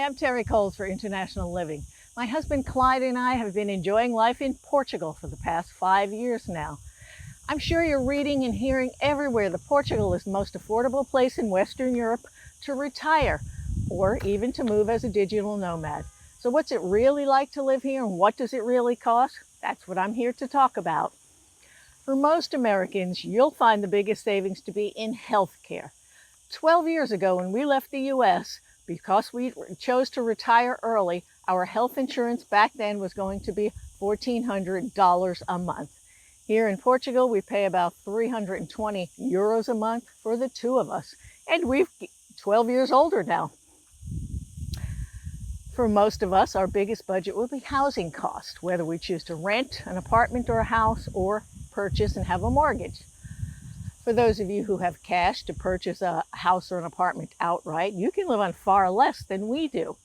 Hi, I'm Terry Coles for International Living. My husband Clyde and I have been enjoying life in Portugal for the past 5 years now. I'm sure you're reading and hearing everywhere that Portugal is the most affordable place in Western Europe to retire or even to move as a digital nomad. So what's it really like to live here and what does it really cost? That's what I'm here to talk about. For most Americans, you'll find the biggest savings to be in health care. 12 years ago when we left the U.S., because we chose to retire early, our health insurance back then was going to be $1,400 a month. Here in Portugal, we pay about 320 euros a month for the two of us, and we're 12 years older now. For most of us, our biggest budget will be housing cost, whether we choose to rent an apartment or a house or purchase and have a mortgage. For those of you who have cash to purchase a house or an apartment outright, you can live on far less than we do.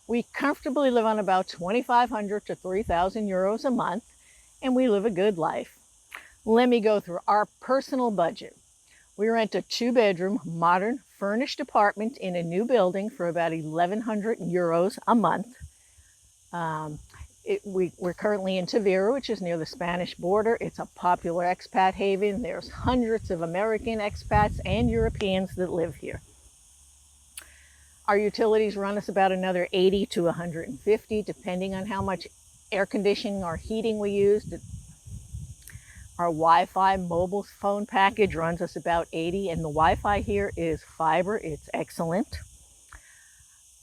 We comfortably live on about 2,500 to 3,000 euros a month, and we live a good life. Let me go through our personal budget. We rent a 2-bedroom, modern, furnished apartment in a new building for about 1,100 euros a month. We're currently in Tavira, which is near the Spanish border. It's a popular expat haven. There's hundreds of American expats and Europeans that live here. Our utilities run us about another 80 to 150, depending on how much air conditioning or heating we use. Our Wi-Fi mobile phone package runs us about 80, and the Wi-Fi here is fiber. It's excellent.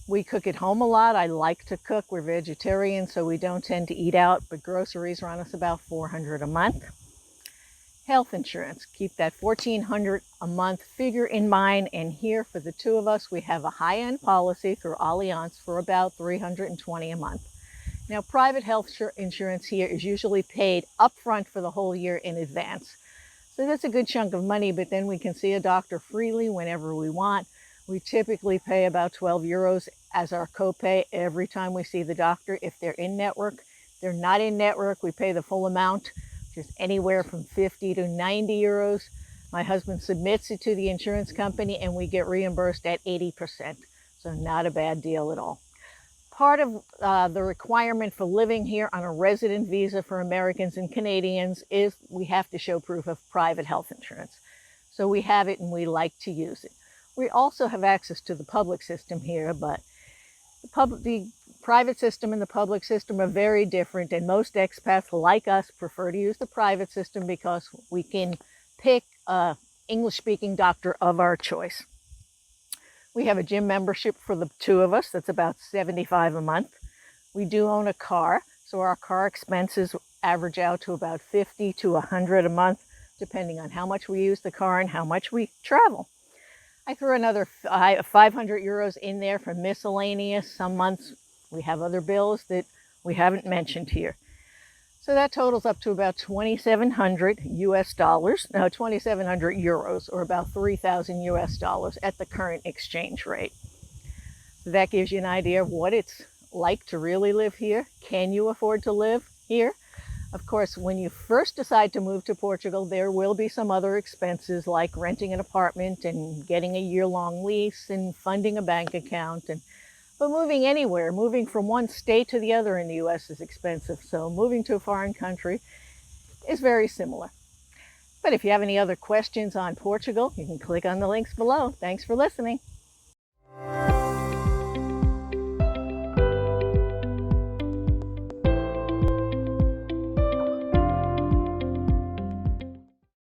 We cook at home a lot. I like to cook. We're vegetarian, so we don't tend to eat out, but groceries run us about $400 a month. Health insurance, keep that $1,400 a month figure in mind, and here for the two of us, we have a high-end policy through Allianz for about $320 a month. Now, private health insurance here is usually paid upfront for the whole year in advance. So that's a good chunk of money, but then we can see a doctor freely whenever we want. We typically pay about 12 euros as our copay every time we see the doctor if they're in network. If they're not in network, we pay the full amount, which is anywhere from 50 to 90 euros. My husband submits it to the insurance company and we get reimbursed at 80%. So not a bad deal at all. Part of the requirement for living here on a resident visa for Americans and Canadians is we have to show proof of private health insurance. So we have it and we like to use it. We also have access to the public system here, but the private system and the public system are very different, and most expats like us prefer to use the private system because we can pick an English-speaking doctor of our choice. We have a gym membership for the two of us. That's about $75 a month. We do own a car, so our car expenses average out to about $50 to $100 a month, depending on how much we use the car and how much we travel. I threw another 500 euros in there for miscellaneous. Some months we have other bills that we haven't mentioned here. So that totals up to about 2,700 US dollars, no, 2,700 euros, or about 3,000 US dollars at the current exchange rate. So that gives you an idea of what it's like to really live here. Can you afford to live here? Of course, when you first decide to move to Portugal, there will be some other expenses like renting an apartment and getting a year-long lease and funding a bank account. But moving anywhere, moving from one state to the other in the U.S. is expensive. So moving to a foreign country is very similar. But if you have any other questions on Portugal, you can click on the links below. Thanks for listening.